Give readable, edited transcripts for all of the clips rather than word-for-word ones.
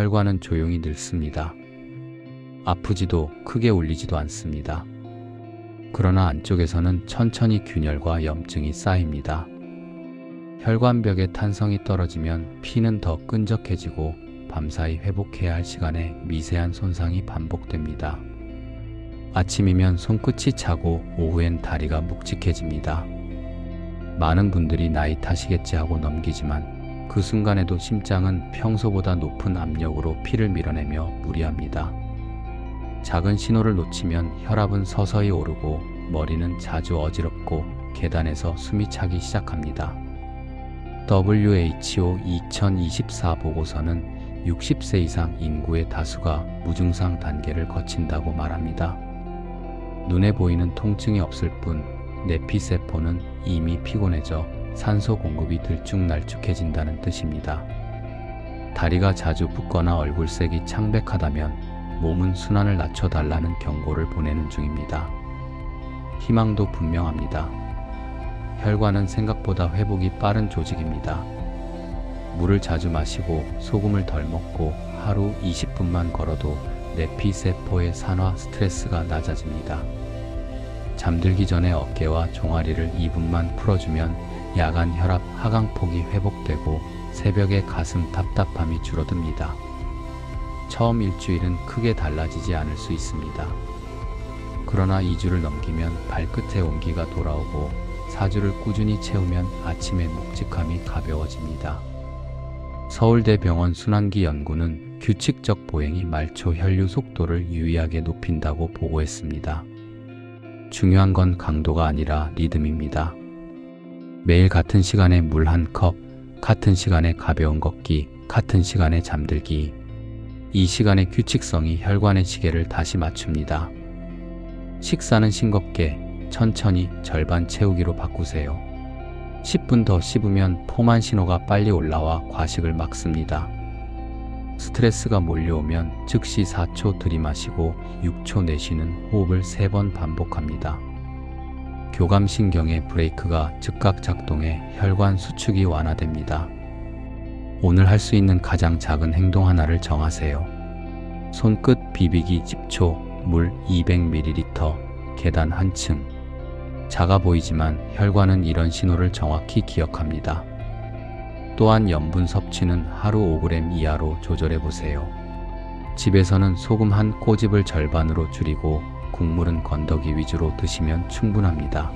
혈관은 조용히 늙습니다. 아프지도 크게 울리지도 않습니다. 그러나 안쪽에서는 천천히 균열과 염증이 쌓입니다. 혈관벽의 탄성이 떨어지면 피는 더 끈적해지고 밤사이 회복해야 할 시간에 미세한 손상이 반복됩니다. 아침이면 손끝이 차고 오후엔 다리가 묵직해집니다. 많은 분들이 나이 탓이겠지 하고 넘기지만 그 순간에도 심장은 평소보다 높은 압력으로 피를 밀어내며 무리합니다. 작은 신호를 놓치면 혈압은 서서히 오르고 머리는 자주 어지럽고 계단에서 숨이 차기 시작합니다. WHO 2024 보고서는 60세 이상 인구의 다수가 무증상 단계를 거친다고 말합니다. 눈에 보이는 통증이 없을 뿐 내피세포는 이미 피곤해져 산소 공급이 들쭉날쭉해진다는 뜻입니다. 다리가 자주 붓거나 얼굴색이 창백하다면 몸은 순환을 낮춰달라는 경고를 보내는 중입니다. 희망도 분명합니다. 혈관은 생각보다 회복이 빠른 조직입니다. 물을 자주 마시고 소금을 덜 먹고 하루 20분만 걸어도 내피세포의 산화 스트레스가 낮아집니다. 잠들기 전에 어깨와 종아리를 2분만 풀어주면 야간 혈압 하강폭이 회복되고 새벽에 가슴 답답함이 줄어듭니다. 처음 일주일은 크게 달라지지 않을 수 있습니다. 그러나 2주를 넘기면 발끝에 온기가 돌아오고 4주를 꾸준히 채우면 아침에 묵직함이 가벼워집니다. 서울대병원 순환기 연구는 규칙적 보행이 말초 혈류 속도를 유의하게 높인다고 보고했습니다. 중요한 건 강도가 아니라 리듬입니다. 매일 같은 시간에 물 한 컵, 같은 시간에 가벼운 걷기, 같은 시간에 잠들기. 이 시간의 규칙성이 혈관의 시계를 다시 맞춥니다. 식사는 싱겁게 천천히 절반 채우기로 바꾸세요. 10분 더 씹으면 포만 신호가 빨리 올라와 과식을 막습니다. 스트레스가 몰려오면 즉시 4초 들이마시고 6초 내쉬는 호흡을 3번 반복합니다. 교감신경의 브레이크가 즉각 작동해 혈관 수축이 완화됩니다. 오늘 할 수 있는 가장 작은 행동 하나를 정하세요. 손끝 비비기 10초, 물 200ml, 계단 한층. 작아 보이지만 혈관은 이런 신호를 정확히 기억합니다. 또한 염분 섭취는 하루 5g 이하로 조절해보세요. 집에서는 소금 한 꼬집을 절반으로 줄이고 국물은 건더기 위주로 드시면 충분합니다.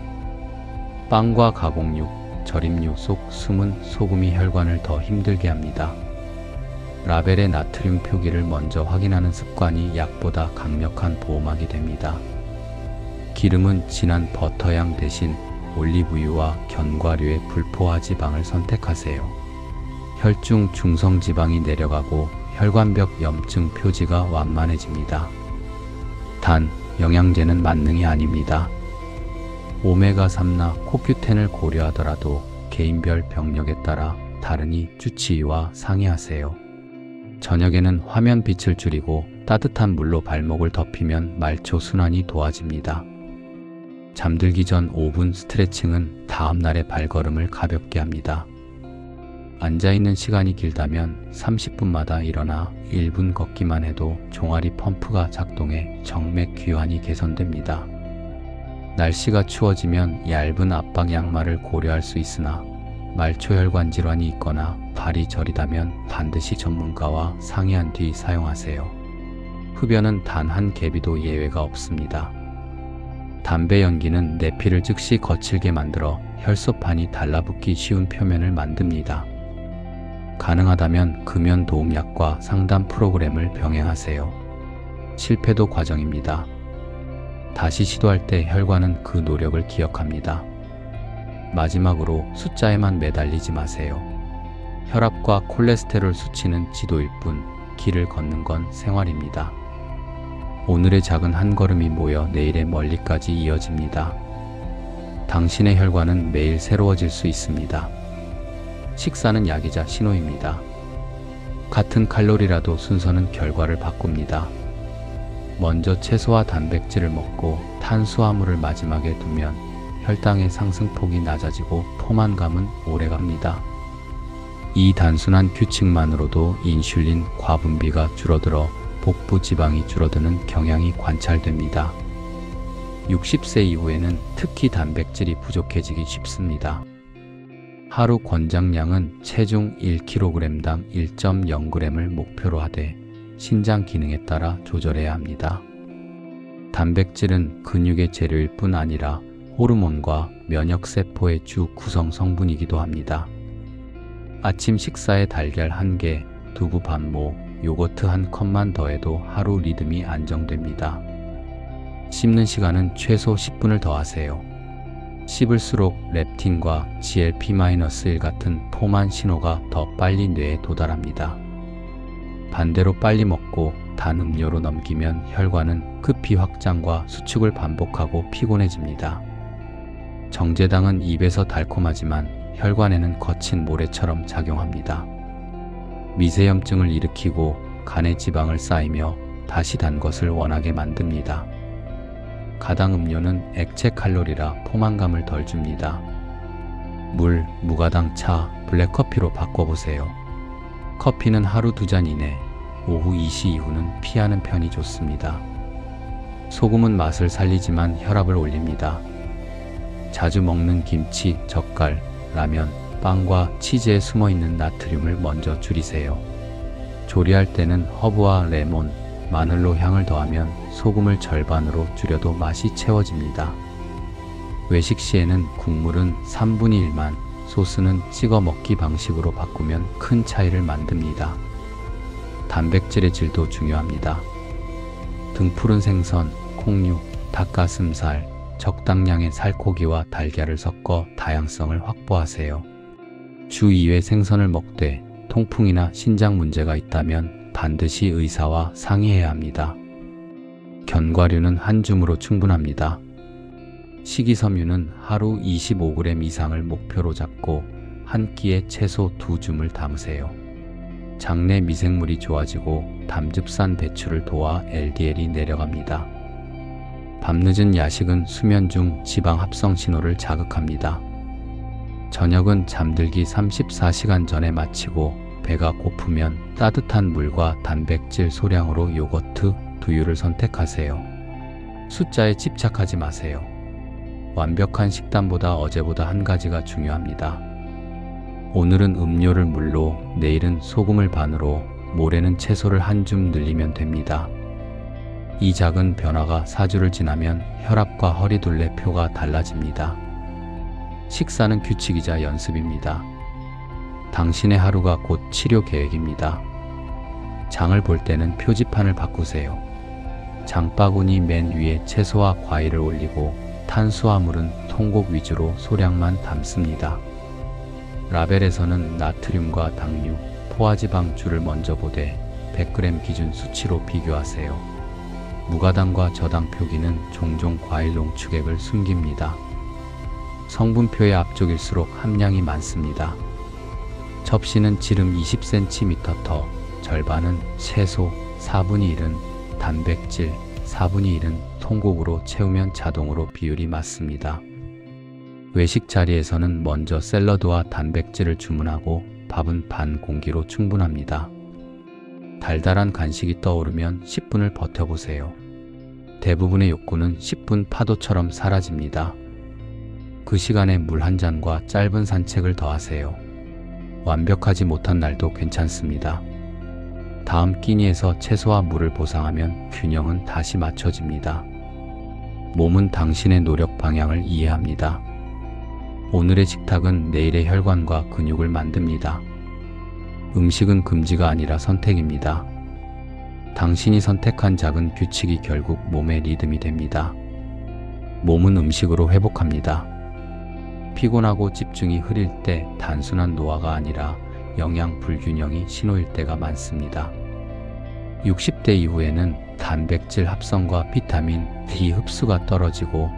빵과 가공육, 절임류 속 숨은 소금이 혈관을 더 힘들게 합니다. 라벨의 나트륨 표기를 먼저 확인하는 습관이 약보다 강력한 보호막이 됩니다. 기름은 진한 버터향 대신 올리브유와 견과류의 불포화 지방을 선택하세요. 혈중 중성 지방이 내려가고 혈관벽 염증 표지가 완만해집니다. 단, 영양제는 만능이 아닙니다. 오메가3나 코큐텐을 고려하더라도 개인별 병력에 따라 다르니 주치의와 상의하세요. 저녁에는 화면 빛을 줄이고 따뜻한 물로 발목을 덮이면 말초 순환이 도와집니다. 잠들기 전 5분 스트레칭은 다음날의 발걸음을 가볍게 합니다. 앉아있는 시간이 길다면 30분마다 일어나 1분 걷기만 해도 종아리 펌프가 작동해 정맥 귀환이 개선됩니다. 날씨가 추워지면 얇은 압박 양말을 고려할 수 있으나 말초혈관 질환이 있거나 발이 저리다면 반드시 전문가와 상의한 뒤 사용하세요. 흡연은 단 한 개비도 예외가 없습니다. 담배 연기는 내피를 즉시 거칠게 만들어 혈소판이 달라붙기 쉬운 표면을 만듭니다. 가능하다면 금연 도움약과 상담 프로그램을 병행하세요. 실패도 과정입니다. 다시 시도할 때 혈관은 그 노력을 기억합니다. 마지막으로 숫자에만 매달리지 마세요. 혈압과 콜레스테롤 수치는 지도일 뿐 길을 걷는 건 생활입니다. 오늘의 작은 한 걸음이 모여 내일의 멀리까지 이어집니다. 당신의 혈관은 매일 새로워질 수 있습니다. 식사는 약이자 신호입니다. 같은 칼로리라도 순서는 결과를 바꿉니다. 먼저 채소와 단백질을 먹고 탄수화물을 마지막에 두면 혈당의 상승폭이 낮아지고 포만감은 오래갑니다. 이 단순한 규칙만으로도 인슐린 과분비가 줄어들어 복부 지방이 줄어드는 경향이 관찰됩니다. 60세 이후에는 특히 단백질이 부족해지기 쉽습니다. 하루 권장량은 체중 1kg당 1.0g을 목표로 하되 신장 기능에 따라 조절해야 합니다. 단백질은 근육의 재료일 뿐 아니라 호르몬과 면역세포의 주 구성 성분이기도 합니다. 아침 식사에 달걀 1개, 두부 반모, 요거트 1컵만 더해도 하루 리듬이 안정됩니다. 씹는 시간은 최소 10분을 더하세요. 씹을수록 렙틴과 GLP-1 같은 포만 신호가 더 빨리 뇌에 도달합니다. 반대로 빨리 먹고 단 음료로 넘기면 혈관은 급히 확장과 수축을 반복하고 피곤해집니다. 정제당은 입에서 달콤하지만 혈관에는 거친 모래처럼 작용합니다. 미세염증을 일으키고 간에 지방을 쌓이며 다시 단 것을 원하게 만듭니다. 가당 음료는 액체 칼로리라 포만감을 덜 줍니다. 물, 무가당 차, 블랙커피로 바꿔보세요. 커피는 하루 2잔 이내, 오후 2시 이후는 피하는 편이 좋습니다. 소금은 맛을 살리지만 혈압을 올립니다. 자주 먹는 김치, 젓갈, 라면, 빵과 치즈에 숨어있는 나트륨을 먼저 줄이세요. 조리할 때는 허브와 레몬, 마늘로 향을 더하면 소금을 절반으로 줄여도 맛이 채워집니다. 외식 시에는 국물은 3분의 1만, 소스는 찍어 먹기 방식으로 바꾸면 큰 차이를 만듭니다. 단백질의 질도 중요합니다. 등푸른 생선, 콩육, 닭가슴살, 적당량의 살코기와 달걀을 섞어 다양성을 확보하세요. 주 2회 생선을 먹되 통풍이나 신장 문제가 있다면 반드시 의사와 상의해야 합니다. 견과류는 한 줌으로 충분합니다. 식이섬유는 하루 25g 이상을 목표로 잡고 한 끼에 최소 2줌을 담으세요. 장내 미생물이 좋아지고 담즙산 배출을 도와 LDL이 내려갑니다. 밤늦은 야식은 수면 중 지방 합성 신호를 자극합니다. 저녁은 잠들기 34시간 전에 마치고 배가 고프면 따뜻한 물과 단백질 소량으로 요거트, 두유를 선택하세요. 숫자에 집착하지 마세요. 완벽한 식단보다 어제보다 한 가지가 중요합니다. 오늘은 음료를 물로, 내일은 소금을 반으로, 모레는 채소를 한 줌 늘리면 됩니다. 이 작은 변화가 4주를 지나면 혈압과 허리둘레 표가 달라집니다. 식사는 규칙이자 연습입니다. 당신의 하루가 곧 치료 계획입니다. 장을 볼 때는 표지판을 바꾸세요. 장바구니 맨 위에 채소와 과일을 올리고 탄수화물은 통곡 위주로 소량만 담습니다. 라벨에서는 나트륨과 당류, 포화지방 주를 먼저 보되 100g 기준 수치로 비교하세요. 무가당과 저당 표기는 종종 과일 농축액을 숨깁니다. 성분표의 앞쪽일수록 함량이 많습니다. 접시는 지름 20cm 더, 절반은 채소, 4분의 1은 단백질, 4분의 1은 통곡으로 채우면 자동으로 비율이 맞습니다. 외식 자리에서는 먼저 샐러드와 단백질을 주문하고 밥은 반 공기로 충분합니다. 달달한 간식이 떠오르면 10분을 버텨보세요. 대부분의 욕구는 10분 파도처럼 사라집니다. 그 시간에 물 한 잔과 짧은 산책을 더하세요. 완벽하지 못한 날도 괜찮습니다. 다음 끼니에서 채소와 물을 보상하면 균형은 다시 맞춰집니다. 몸은 당신의 노력 방향을 이해합니다. 오늘의 식탁은 내일의 혈관과 근육을 만듭니다. 음식은 금지가 아니라 선택입니다. 당신이 선택한 작은 규칙이 결국 몸의 리듬이 됩니다. 몸은 음식으로 회복합니다. 피곤하고 집중이 흐릴 때 단순한 노화가 아니라 영양 불균형이 신호일 때가 많습니다. 60대 이후에는 단백질 합성과 비타민 D 흡수가 떨어지고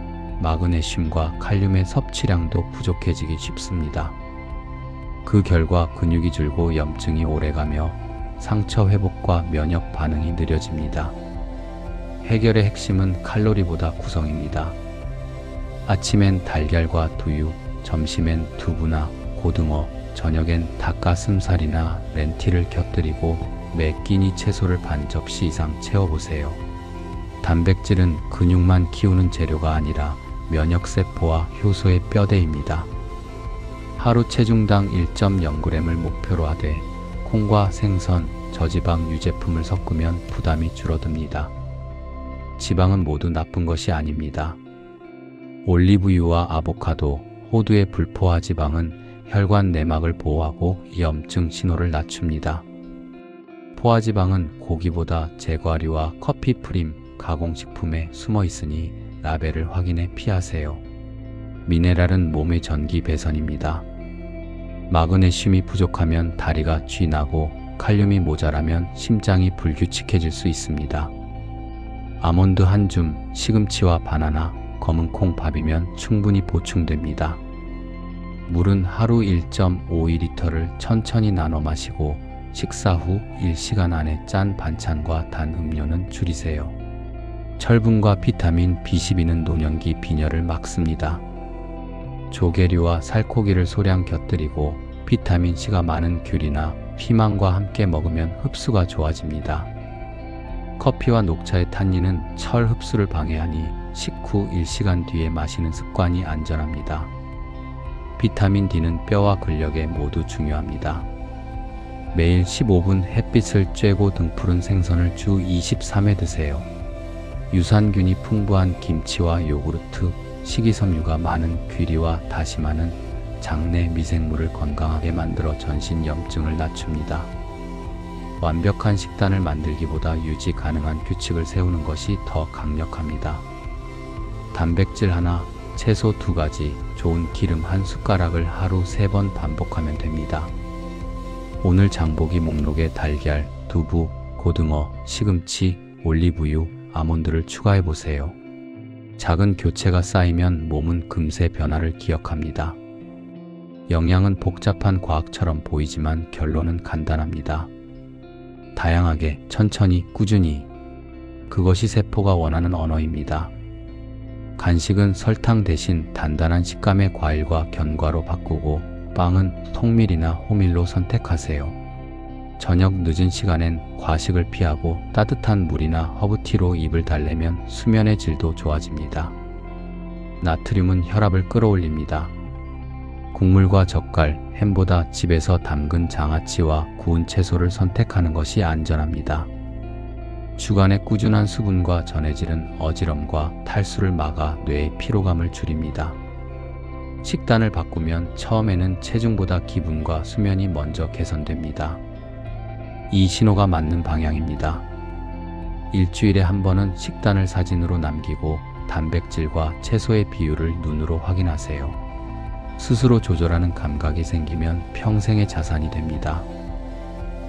마그네슘과 칼륨의 섭취량도 부족해지기 쉽습니다. 그 결과 근육이 줄고 염증이 오래가며 상처 회복과 면역 반응이 느려집니다. 해결의 핵심은 칼로리보다 구성입니다. 아침엔 달걀과 두유, 점심엔 두부나 고등어, 저녁엔 닭가슴살이나 렌틸을 곁들이고 매 끼니 채소를 반 접시 이상 채워보세요. 단백질은 근육만 키우는 재료가 아니라 면역세포와 효소의 뼈대입니다. 하루 체중당 1.0g을 목표로 하되 콩과 생선, 저지방 유제품을 섞으면 부담이 줄어듭니다. 지방은 모두 나쁜 것이 아닙니다. 올리브유와 아보카도, 호두의 불포화 지방은 혈관 내막을 보호하고 염증 신호를 낮춥니다. 포화지방은 고기보다 제과류와 커피 프림, 가공식품에 숨어 있으니 라벨을 확인해 피하세요. 미네랄은 몸의 전기 배선입니다. 마그네슘이 부족하면 다리가 쥐나고 칼륨이 모자라면 심장이 불규칙해질 수 있습니다. 아몬드 한 줌, 시금치와 바나나, 검은 콩 밥이면 충분히 보충됩니다. 물은 하루 1.52리터를 천천히 나눠 마시고 식사 후 1시간 안에 짠 반찬과 단 음료는 줄이세요. 철분과 비타민 B12는 노년기 빈혈을 막습니다. 조개류와 살코기를 소량 곁들이고 비타민C가 많은 귤이나 피망과 함께 먹으면 흡수가 좋아집니다. 커피와 녹차의 탄닌은 철 흡수를 방해하니 식후 1시간 뒤에 마시는 습관이 안전합니다. 비타민 D는 뼈와 근력에 모두 중요합니다. 매일 15분 햇빛을 쬐고 등푸른 생선을 주 23회 드세요. 유산균이 풍부한 김치와 요구르트, 식이섬유가 많은 귀리와 다시마는 장내 미생물을 건강하게 만들어 전신 염증을 낮춥니다. 완벽한 식단을 만들기보다 유지 가능한 규칙을 세우는 것이 더 강력합니다. 단백질 하나, 채소 2가지, 좋은 기름 한 숟가락을 하루 3번 반복하면 됩니다. 오늘 장보기 목록에 달걀, 두부, 고등어, 시금치, 올리브유, 아몬드를 추가해보세요. 작은 교체가 쌓이면 몸은 금세 변화를 기억합니다. 영양은 복잡한 과학처럼 보이지만 결론은 간단합니다. 다양하게, 천천히, 꾸준히. 그것이 세포가 원하는 언어입니다. 간식은 설탕 대신 단단한 식감의 과일과 견과로 바꾸고 빵은 통밀이나 호밀로 선택하세요. 저녁 늦은 시간엔 과식을 피하고 따뜻한 물이나 허브티로 입을 달래면 수면의 질도 좋아집니다. 나트륨은 혈압을 끌어올립니다. 국물과 젓갈, 햄보다 집에서 담근 장아찌와 구운 채소를 선택하는 것이 안전합니다. 주간의 꾸준한 수분과 전해질은 어지럼과 탈수를 막아 뇌의 피로감을 줄입니다. 식단을 바꾸면 처음에는 체중보다 기분과 수면이 먼저 개선됩니다. 이 신호가 맞는 방향입니다. 일주일에 한 번은 식단을 사진으로 남기고 단백질과 채소의 비율을 눈으로 확인하세요. 스스로 조절하는 감각이 생기면 평생의 자산이 됩니다.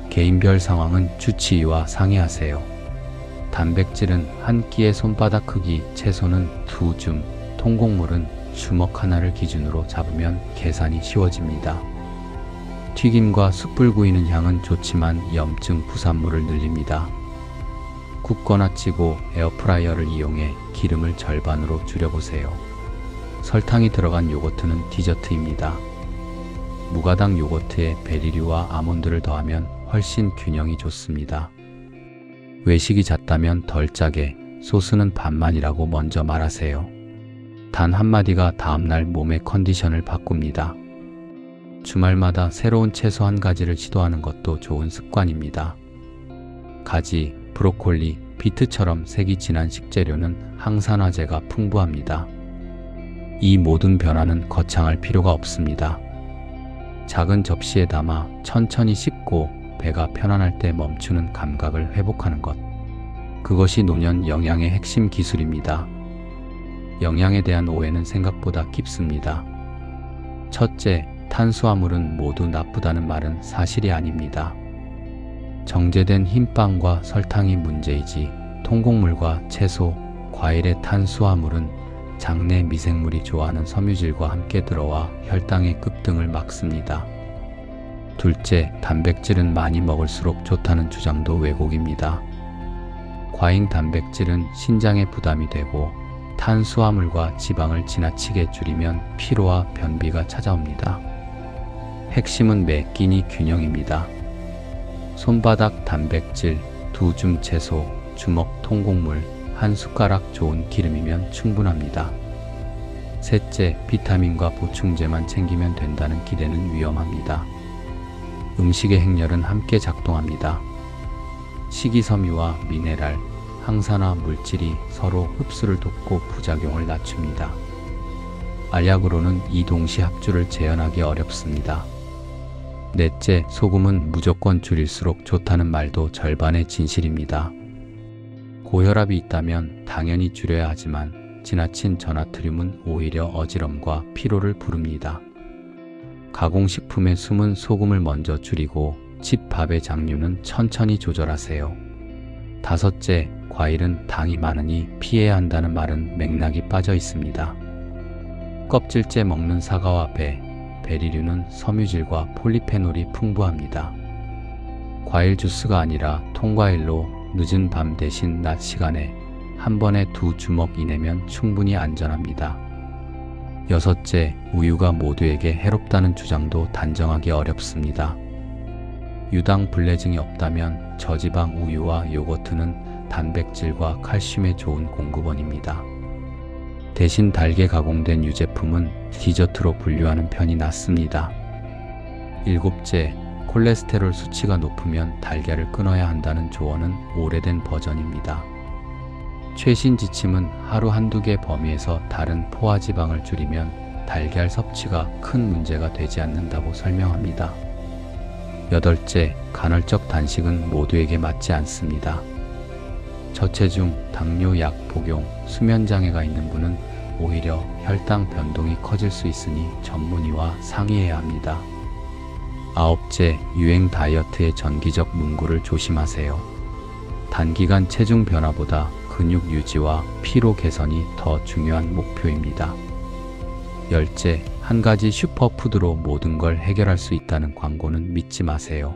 개인별 상황은 주치의와 상의하세요. 단백질은 한 끼의 손바닥 크기, 채소는 2줌, 통곡물은 주먹 하나를 기준으로 잡으면 계산이 쉬워집니다. 튀김과 숯불구이는 향은 좋지만 염증 부산물을 늘립니다. 굽거나 찌고 에어프라이어를 이용해 기름을 절반으로 줄여보세요. 설탕이 들어간 요거트는 디저트입니다. 무가당 요거트에 베리류와 아몬드를 더하면 훨씬 균형이 좋습니다. 외식이 잦다면 덜 짜게, 소스는 반만이라고 먼저 말하세요. 단 한마디가 다음날 몸의 컨디션을 바꿉니다. 주말마다 새로운 채소 한 가지를 시도하는 것도 좋은 습관입니다. 가지, 브로콜리, 비트처럼 색이 진한 식재료는 항산화제가 풍부합니다. 이 모든 변화는 거창할 필요가 없습니다. 작은 접시에 담아 천천히 씹고 배가 편안할 때 멈추는 감각을 회복하는 것. 그것이 노년 영양의 핵심 기술입니다. 영양에 대한 오해는 생각보다 깊습니다. 첫째, 탄수화물은 모두 나쁘다는 말은 사실이 아닙니다. 정제된 흰빵과 설탕이 문제이지 통곡물과 채소, 과일의 탄수화물은 장내 미생물이 좋아하는 섬유질과 함께 들어와 혈당의 급등을 막습니다. 둘째, 단백질은 많이 먹을수록 좋다는 주장도 왜곡입니다. 과잉 단백질은 신장에 부담이 되고 탄수화물과 지방을 지나치게 줄이면 피로와 변비가 찾아옵니다. 핵심은 매 끼니 균형입니다. 손바닥 단백질, 2줌 채소, 주먹 통곡물, 한 숟가락 좋은 기름이면 충분합니다. 셋째, 비타민과 보충제만 챙기면 된다는 기대는 위험합니다. 음식의 행렬은 함께 작동합니다. 식이섬유와 미네랄, 항산화 물질이 서로 흡수를 돕고 부작용을 낮춥니다. 알약으로는 이 동시 합주를 재현하기 어렵습니다. 넷째, 소금은 무조건 줄일수록 좋다는 말도 절반의 진실입니다. 고혈압이 있다면 당연히 줄여야 하지만 지나친 저나트륨은 오히려 어지럼과 피로를 부릅니다. 가공식품에 숨은 소금을 먼저 줄이고 집밥의 장류는 천천히 조절하세요. 다섯째, 과일은 당이 많으니 피해야 한다는 말은 맥락이 빠져 있습니다. 껍질째 먹는 사과와 베리류는 섬유질과 폴리페놀이 풍부합니다. 과일 주스가 아니라 통과일로 늦은 밤 대신 낮 시간에 한 번에 2주먹 이내면 충분히 안전합니다. 여섯째, 우유가 모두에게 해롭다는 주장도 단정하기 어렵습니다. 유당 불내증이 없다면 저지방 우유와 요거트는 단백질과 칼슘에 좋은 공급원입니다. 대신 달게 가공된 유제품은 디저트로 분류하는 편이 낫습니다. 일곱째, 콜레스테롤 수치가 높으면 달걀을 끊어야 한다는 조언은 오래된 버전입니다. 최신 지침은 하루 한두 개 범위에서 다른 포화지방을 줄이면 달걀 섭취가 큰 문제가 되지 않는다고 설명합니다. 여덟째, 간헐적 단식은 모두에게 맞지 않습니다. 저체중, 당뇨 약 복용, 수면장애가 있는 분은 오히려 혈당 변동이 커질 수 있으니 전문의와 상의해야 합니다. 아홉째, 유행 다이어트의 전기적 문구를 조심하세요. 단기간 체중 변화보다 근육 유지와 피로 개선이 더 중요한 목표입니다. 열째, 한 가지 슈퍼푸드로 모든 걸 해결할 수 있다는 광고는 믿지 마세요.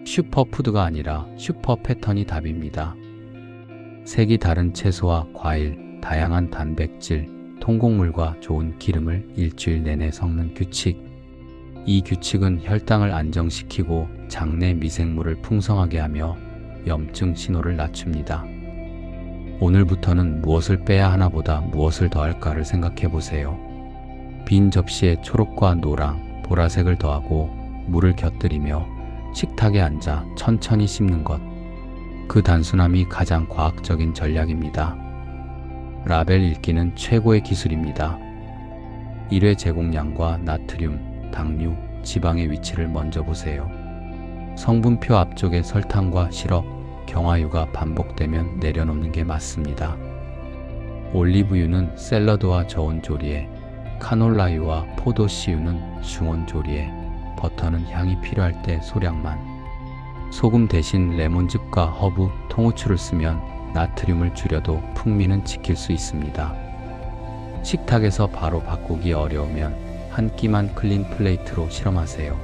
슈퍼푸드가 아니라 슈퍼 패턴이 답입니다. 색이 다른 채소와 과일, 다양한 단백질, 통곡물과 좋은 기름을 일주일 내내 섞는 규칙. 이 규칙은 혈당을 안정시키고 장내 미생물을 풍성하게 하며 염증 신호를 낮춥니다. 오늘부터는 무엇을 빼야 하나보다 무엇을 더할까를 생각해 보세요. 빈 접시에 초록과 노랑, 보라색을 더하고 물을 곁들이며 식탁에 앉아 천천히 씹는 것. 그 단순함이 가장 과학적인 전략입니다. 라벨 읽기는 최고의 기술입니다. 1회 제공량과 나트륨, 당류, 지방의 위치를 먼저 보세요. 성분표 앞쪽에 설탕과 시럽, 경화유가 반복되면 내려놓는 게 맞습니다. 올리브유는 샐러드와 저온 조리에, 카놀라유와 포도씨유는 중온 조리에, 버터는 향이 필요할 때 소량만. 소금 대신 레몬즙과 허브, 통후추를 쓰면 나트륨을 줄여도 풍미는 지킬 수 있습니다. 식탁에서 바로 바꾸기 어려우면 한 끼만 클린 플레이트로 실험하세요.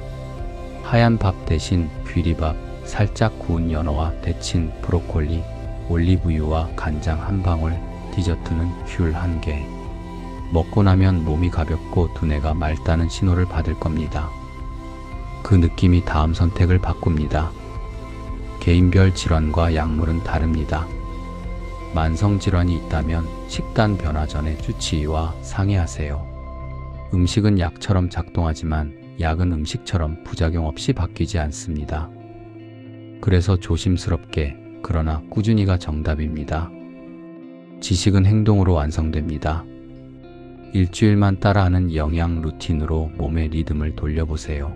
하얀 밥 대신 귀리밥, 살짝 구운 연어와 데친 브로콜리, 올리브유와 간장 한 방울, 디저트는 귤 1개. 먹고 나면 몸이 가볍고 두뇌가 맑다는 신호를 받을 겁니다. 그 느낌이 다음 선택을 바꿉니다. 개인별 질환과 약물은 다릅니다. 만성질환이 있다면 식단 변화 전에 주치의와 상의하세요. 음식은 약처럼 작동하지만 약은 음식처럼 부작용 없이 바뀌지 않습니다. 그래서 조심스럽게, 그러나 꾸준히가 정답입니다. 지식은 행동으로 완성됩니다. 일주일만 따라하는 영양 루틴으로 몸의 리듬을 돌려보세요.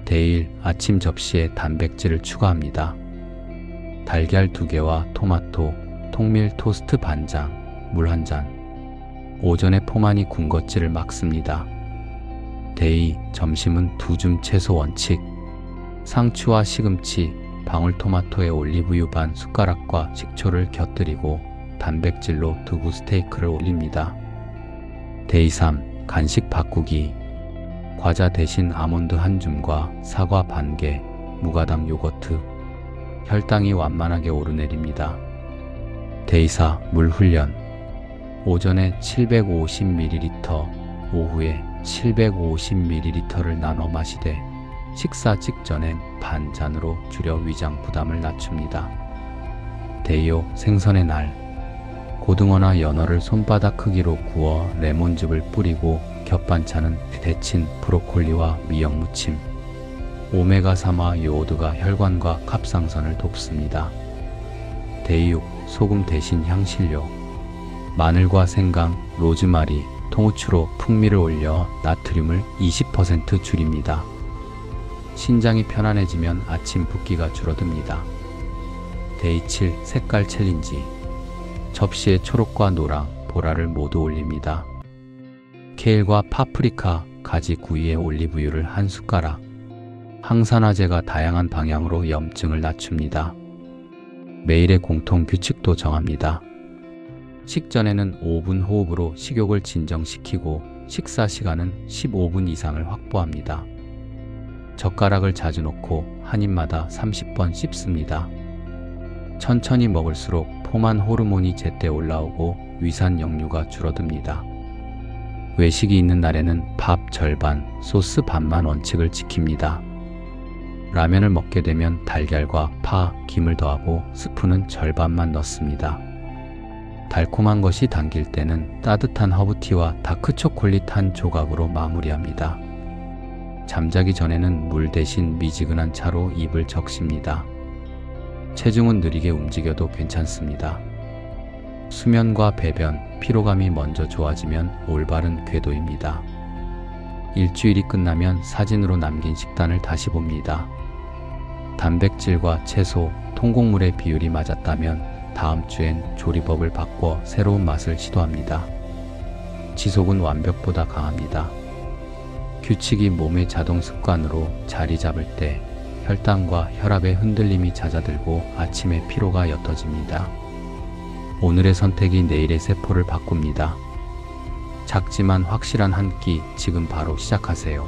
대1, 아침 접시에 단백질을 추가합니다. 달걀 2개와 토마토, 통밀 토스트 반장, 물 1잔. 오전에 포만이 군것질을 막습니다. 대2, 점심은 2줌 채소 원칙. 상추와 시금치, 방울토마토에 올리브유 반 숟가락과 식초를 곁들이고 단백질로 두부 스테이크를 올립니다. 대3, 간식 바꾸기. 과자 대신 아몬드 1줌과 사과 반 개, 무가당 요거트. 혈당이 완만하게 오르내립니다. 대4, 물 훈련. 오전에 750ml, 오후에 750ml를 나눠 마시되 식사 직전엔 반 잔으로 줄여 위장 부담을 낮춥니다. 데이오 생선의 날, 고등어나 연어를 손바닥 크기로 구워 레몬즙을 뿌리고 곁반찬은 데친 브로콜리와 미역 무침. 오메가3와 요오드가 혈관과 갑상선을 돕습니다. 데이육, 소금 대신 향신료. 마늘과 생강, 로즈마리, 통후추로 풍미를 올려 나트륨을 20% 줄입니다. 신장이 편안해지면 아침 붓기가 줄어듭니다. 데이 7 색깔 챌린지. 접시에 초록과 노랑, 보라를 모두 올립니다. 케일과 파프리카, 가지 구이에 올리브유를 한 숟가락. 항산화제가 다양한 방향으로 염증을 낮춥니다. 매일의 공통 규칙도 정합니다. 식전에는 5분 호흡으로 식욕을 진정시키고 식사 시간은 15분 이상을 확보합니다. 젓가락을 자주 놓고 한 입마다 30번 씹습니다. 천천히 먹을수록 포만 호르몬이 제때 올라오고 위산 역류가 줄어듭니다. 외식이 있는 날에는 밥 절반, 소스 반만 원칙을 지킵니다. 라면을 먹게 되면 달걀과 파, 김을 더하고 스프는 절반만 넣습니다. 달콤한 것이 당길 때는 따뜻한 허브티와 다크초콜릿 한 조각으로 마무리합니다. 잠자기 전에는 물 대신 미지근한 차로 입을 적십니다. 체중은 느리게 움직여도 괜찮습니다. 수면과 배변, 피로감이 먼저 좋아지면 올바른 궤도입니다. 일주일이 끝나면 사진으로 남긴 식단을 다시 봅니다. 단백질과 채소, 통곡물의 비율이 맞았다면 다음 주엔 조리법을 바꿔 새로운 맛을 시도합니다. 지속은 완벽보다 강합니다. 규칙이 몸의 자동 습관으로 자리 잡을 때 혈당과 혈압의 흔들림이 잦아들고 아침에 피로가 옅어집니다. 오늘의 선택이 내일의 세포를 바꿉니다. 작지만 확실한 한 끼 지금 바로 시작하세요.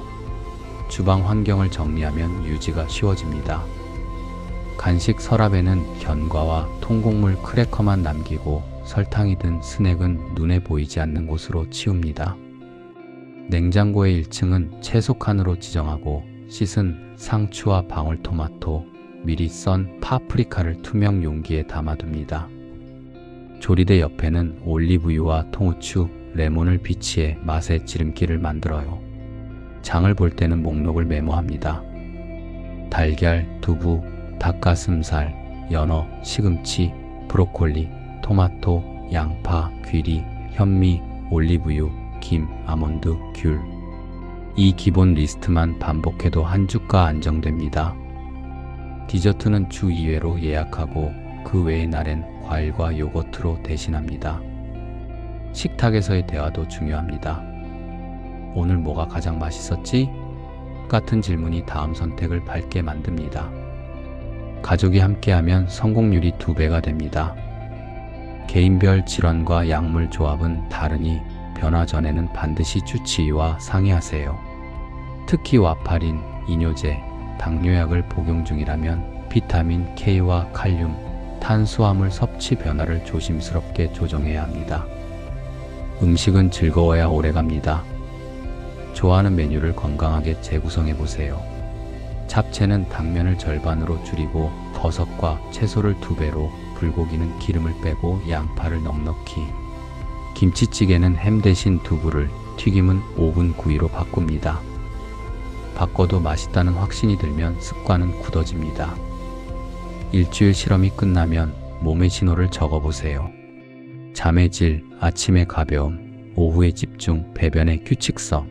주방 환경을 정리하면 유지가 쉬워집니다. 간식 서랍에는 견과와 통곡물 크래커만 남기고 설탕이 든 스낵은 눈에 보이지 않는 곳으로 치웁니다. 냉장고의 1층은 채소 칸으로 지정하고 씻은 상추와 방울토마토, 미리 썬 파프리카를 투명 용기에 담아둡니다. 조리대 옆에는 올리브유와 통후추, 레몬을 비치해 맛의 지름길을 만들어요. 장을 볼 때는 목록을 메모합니다. 달걀, 두부, 닭가슴살, 연어, 시금치, 브로콜리, 토마토, 양파, 귀리, 현미, 올리브유, 김, 아몬드, 귤. 이 기본 리스트만 반복해도 한 주가 안정됩니다. 디저트는 주 2회로 예약하고 그 외의 날엔 과일과 요거트로 대신합니다. 식탁에서의 대화도 중요합니다. 오늘 뭐가 가장 맛있었지? 같은 질문이 다음 선택을 밝게 만듭니다. 가족이 함께하면 성공률이 2배가 됩니다. 개인별 질환과 약물 조합은 다르니 변화 전에는 반드시 주치의와 상의하세요. 특히 와파린, 이뇨제, 당뇨약을 복용 중이라면 비타민 K와 칼륨, 탄수화물 섭취 변화를 조심스럽게 조정해야 합니다. 음식은 즐거워야 오래갑니다. 좋아하는 메뉴를 건강하게 재구성해보세요. 잡채는 당면을 절반으로 줄이고 버섯과 채소를 2배로, 불고기는 기름을 빼고 양파를 넉넉히. 김치찌개는 햄 대신 두부를, 튀김은 오븐 구이로 바꿉니다. 바꿔도 맛있다는 확신이 들면 습관은 굳어집니다. 일주일 실험이 끝나면 몸의 신호를 적어보세요. 잠의 질, 아침의 가벼움, 오후의 집중, 배변의 규칙성.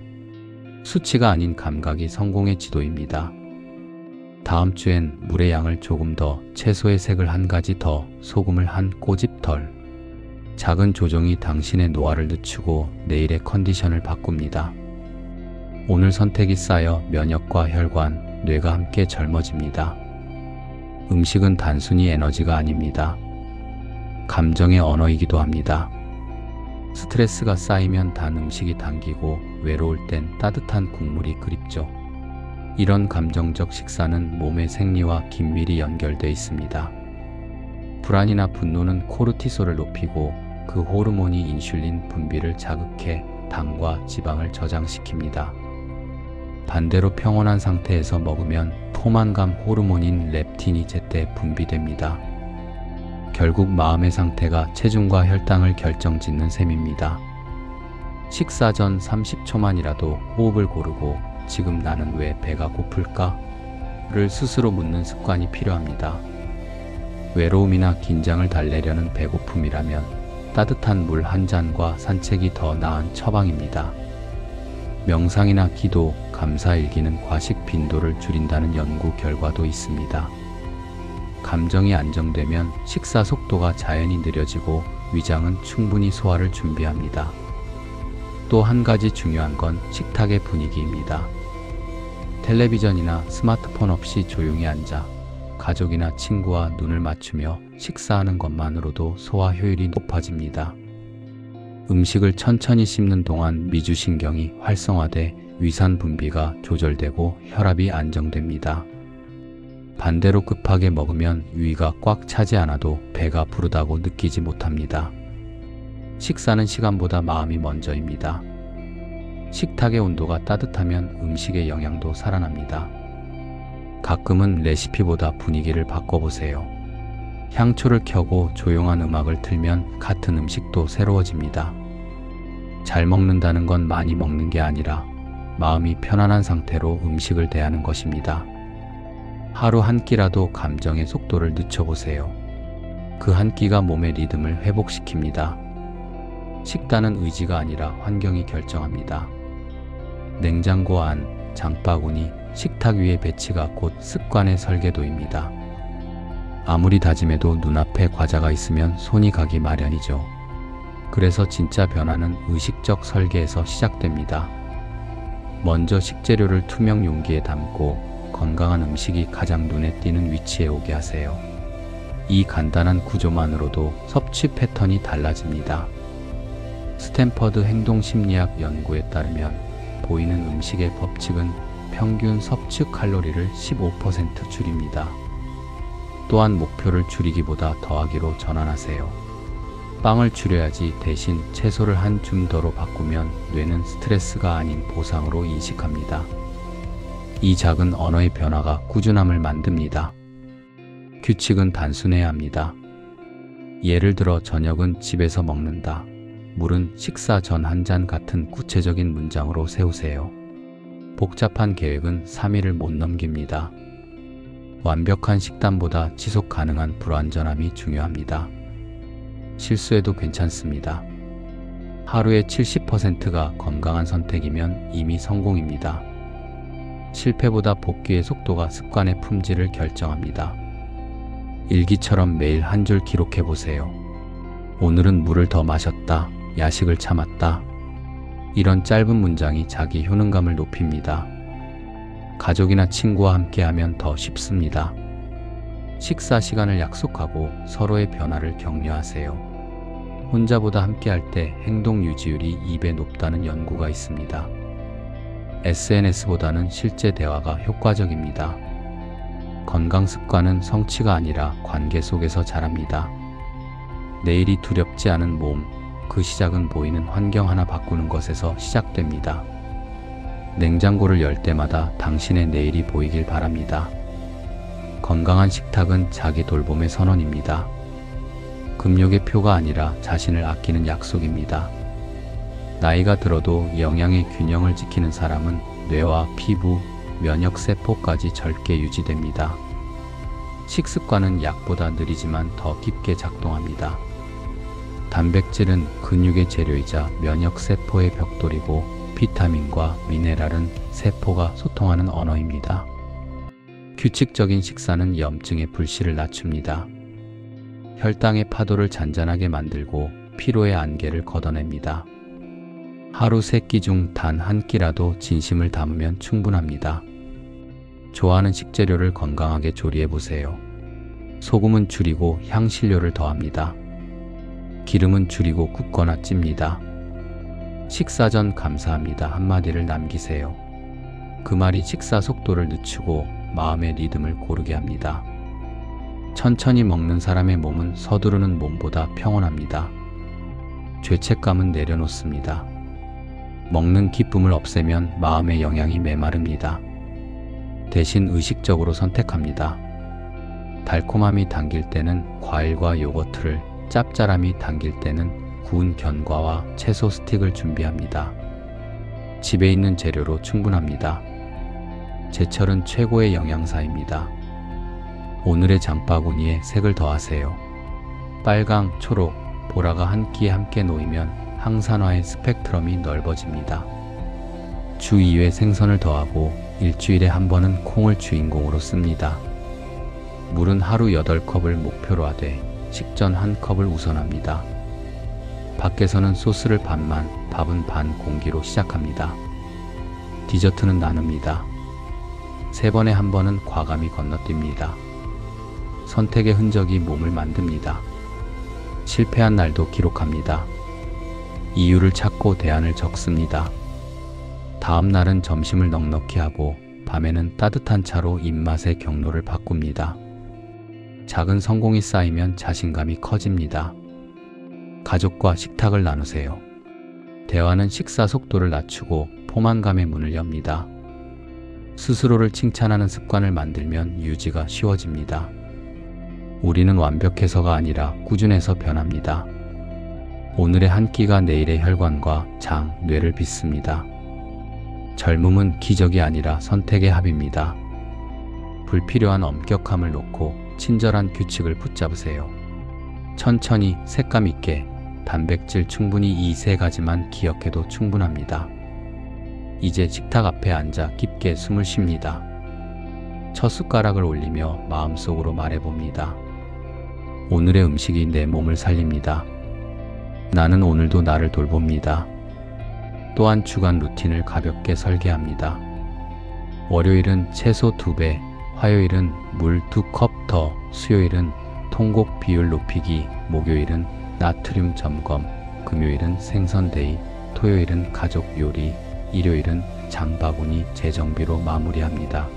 수치가 아닌 감각이 성공의 지도입니다. 다음 주엔 물의 양을 조금 더, 채소의 색을 한 가지 더, 소금을 한 꼬집 덜. 작은 조정이 당신의 노화를 늦추고 내일의 컨디션을 바꿉니다. 오늘 선택이 쌓여 면역과 혈관, 뇌가 함께 젊어집니다. 음식은 단순히 에너지가 아닙니다. 감정의 언어이기도 합니다. 스트레스가 쌓이면 단 음식이 당기고 외로울 땐 따뜻한 국물이 그립죠. 이런 감정적 식사는 몸의 생리와 긴밀히 연결돼 있습니다. 불안이나 분노는 코르티솔을 높이고 그 호르몬이 인슐린 분비를 자극해 당과 지방을 저장시킵니다. 반대로 평온한 상태에서 먹으면 포만감 호르몬인 렙틴이 제때 분비됩니다. 결국 마음의 상태가 체중과 혈당을 결정짓는 셈입니다. 식사 전 30초만이라도 호흡을 고르고 지금 나는 왜 배가 고플까? 를 스스로 묻는 습관이 필요합니다. 외로움이나 긴장을 달래려는 배고픔이라면 따뜻한 물 한 잔과 산책이 더 나은 처방입니다. 명상이나 기도, 감사일기는 과식 빈도를 줄인다는 연구 결과도 있습니다. 감정이 안정되면 식사 속도가 자연히 느려지고 위장은 충분히 소화를 준비합니다. 또 한 가지 중요한 건 식탁의 분위기입니다. 텔레비전이나 스마트폰 없이 조용히 앉아 가족이나 친구와 눈을 맞추며 식사하는 것만으로도 소화 효율이 높아집니다. 음식을 천천히 씹는 동안 미주신경이 활성화돼 위산 분비가 조절되고 혈압이 안정됩니다. 반대로 급하게 먹으면 위가 꽉 차지 않아도 배가 부르다고 느끼지 못합니다. 식사는 시간보다 마음이 먼저입니다. 식탁의 온도가 따뜻하면 음식의 영양도 살아납니다. 가끔은 레시피보다 분위기를 바꿔보세요. 향초를 켜고 조용한 음악을 틀면 같은 음식도 새로워집니다. 잘 먹는다는 건 많이 먹는 게 아니라 마음이 편안한 상태로 음식을 대하는 것입니다. 하루 한 끼라도 감정의 속도를 늦춰보세요. 그 한 끼가 몸의 리듬을 회복시킵니다. 식단은 의지가 아니라 환경이 결정합니다. 냉장고 안, 장바구니, 식탁 위의 배치가 곧 습관의 설계도입니다. 아무리 다짐해도 눈앞에 과자가 있으면 손이 가기 마련이죠. 그래서 진짜 변화는 의식적 설계에서 시작됩니다. 먼저 식재료를 투명 용기에 담고 건강한 음식이 가장 눈에 띄는 위치에 오게 하세요. 이 간단한 구조만으로도 섭취 패턴이 달라집니다. 스탠퍼드 행동심리학 연구에 따르면 보이는 음식의 법칙은 평균 섭취 칼로리를 15% 줄입니다. 또한 목표를 줄이기보다 더하기로 전환하세요. 빵을 줄여야지 대신 채소를 한 줌더로 바꾸면 뇌는 스트레스가 아닌 보상으로 인식합니다. 이 작은 언어의 변화가 꾸준함을 만듭니다. 규칙은 단순해야 합니다. 예를 들어 저녁은 집에서 먹는다. 물은 식사 전 한 잔 같은 구체적인 문장으로 세우세요. 복잡한 계획은 3일을 못 넘깁니다. 완벽한 식단보다 지속 가능한 불완전함이 중요합니다. 실수해도 괜찮습니다. 하루의 70%가 건강한 선택이면 이미 성공입니다. 실패보다 복귀의 속도가 습관의 품질을 결정합니다. 일기처럼 매일 한 줄 기록해 보세요. 오늘은 물을 더 마셨다. 야식을 참았다. 이런 짧은 문장이 자기 효능감을 높입니다. 가족이나 친구와 함께하면 더 쉽습니다. 식사 시간을 약속하고 서로의 변화를 격려하세요. 혼자보다 함께할 때 행동 유지율이 2배 높다는 연구가 있습니다. SNS보다는 실제 대화가 효과적입니다. 건강 습관은 성취가 아니라 관계 속에서 자랍니다. 내일이 두렵지 않은 몸, 그 시작은 보이는 환경 하나 바꾸는 것에서 시작됩니다. 냉장고를 열 때마다 당신의 내일이 보이길 바랍니다. 건강한 식탁은 자기 돌봄의 선언입니다. 금욕의 표가 아니라 자신을 아끼는 약속입니다. 나이가 들어도 영양의 균형을 지키는 사람은 뇌와 피부, 면역세포까지 젊게 유지됩니다. 식습관은 약보다 느리지만 더 깊게 작동합니다. 단백질은 근육의 재료이자 면역세포의 벽돌이고 비타민과 미네랄은 세포가 소통하는 언어입니다. 규칙적인 식사는 염증의 불씨를 낮춥니다. 혈당의 파도를 잔잔하게 만들고 피로의 안개를 걷어냅니다. 하루 3끼 중 단 한 끼라도 진심을 담으면 충분합니다. 좋아하는 식재료를 건강하게 조리해보세요. 소금은 줄이고 향신료를 더합니다. 기름은 줄이고 굽거나 찝니다. 식사 전 감사합니다 한마디를 남기세요. 그 말이 식사 속도를 늦추고 마음의 리듬을 고르게 합니다. 천천히 먹는 사람의 몸은 서두르는 몸보다 평온합니다. 죄책감은 내려놓습니다. 먹는 기쁨을 없애면 마음의 영양이 메마릅니다. 대신 의식적으로 선택합니다. 달콤함이 당길 때는 과일과 요거트를, 짭짤함이 당길 때는 구운 견과와 채소 스틱을 준비합니다. 집에 있는 재료로 충분합니다. 제철은 최고의 영양사입니다. 오늘의 장바구니에 색을 더하세요. 빨강, 초록, 보라가 한 끼에 함께 놓이면 항산화의 스펙트럼이 넓어집니다. 주 2회 생선을 더하고 일주일에 한 번은 콩을 주인공으로 씁니다. 물은 하루 8컵을 목표로 하되 식전 1컵을 우선합니다. 밖에서는 소스를 반만, 밥은 반 공기로 시작합니다. 디저트는 나눕니다. 3번에 한 번은 과감히 건너뜁니다. 선택의 흔적이 몸을 만듭니다. 실패한 날도 기록합니다. 이유를 찾고 대안을 적습니다. 다음 날은 점심을 넉넉히 하고 밤에는 따뜻한 차로 입맛의 경로를 바꿉니다. 작은 성공이 쌓이면 자신감이 커집니다. 가족과 식탁을 나누세요. 대화는 식사 속도를 낮추고 포만감의 문을 엽니다. 스스로를 칭찬하는 습관을 만들면 유지가 쉬워집니다. 우리는 완벽해서가 아니라 꾸준해서 변합니다. 오늘의 한 끼가 내일의 혈관과 장, 뇌를 빚습니다. 젊음은 기적이 아니라 선택의 합입니다. 불필요한 엄격함을 놓고 친절한 규칙을 붙잡으세요. 천천히 색감 있게 단백질 충분히 이 3가지만 기억해도 충분합니다. 이제 식탁 앞에 앉아 깊게 숨을 쉽니다. 첫 숟가락을 올리며 마음속으로 말해봅니다. 오늘의 음식이 내 몸을 살립니다. 나는 오늘도 나를 돌봅니다. 또한 주간 루틴을 가볍게 설계합니다. 월요일은 채소 2배, 화요일은 물 2컵 더, 수요일은 통곡 비율 높이기, 목요일은 나트륨 점검, 금요일은 생선 데이, 토요일은 가족 요리, 일요일은 장바구니 재정비로 마무리합니다.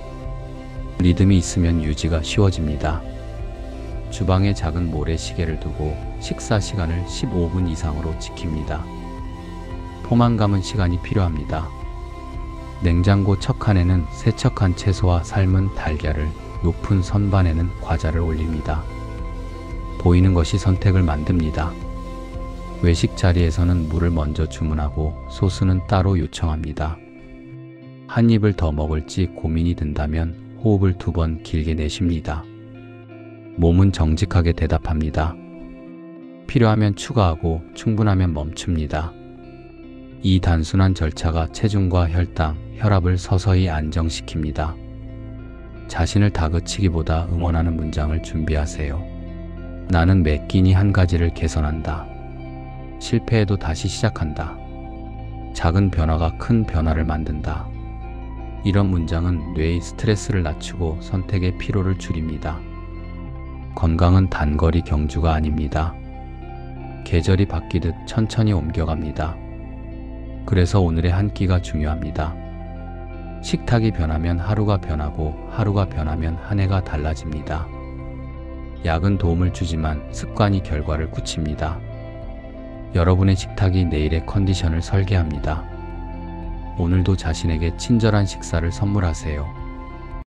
리듬이 있으면 유지가 쉬워집니다. 주방에 작은 모래시계를 두고 식사 시간을 15분 이상으로 지킵니다. 포만감은 시간이 필요합니다. 냉장고 척칸에는 세척한 채소와 삶은 달걀을, 높은 선반에는 과자를 올립니다. 보이는 것이 선택을 만듭니다. 외식 자리에서는 물을 먼저 주문하고 소스는 따로 요청합니다. 한 입을 더 먹을지 고민이 든다면 호흡을 2번 길게 내쉽니다. 몸은 정직하게 대답합니다. 필요하면 추가하고 충분하면 멈춥니다. 이 단순한 절차가 체중과 혈당, 혈압을 서서히 안정시킵니다. 자신을 다그치기보다 응원하는 문장을 준비하세요. 나는 매 끼니 한 가지를 개선한다. 실패해도 다시 시작한다. 작은 변화가 큰 변화를 만든다. 이런 문장은 뇌의 스트레스를 낮추고 선택의 피로를 줄입니다. 건강은 단거리 경주가 아닙니다. 계절이 바뀌듯 천천히 옮겨갑니다. 그래서 오늘의 한 끼가 중요합니다. 식탁이 변하면 하루가 변하고 하루가 변하면 한 해가 달라집니다. 약은 도움을 주지만 습관이 결과를 굳힙니다. 여러분의 식탁이 내일의 컨디션을 설계합니다. 오늘도 자신에게 친절한 식사를 선물하세요.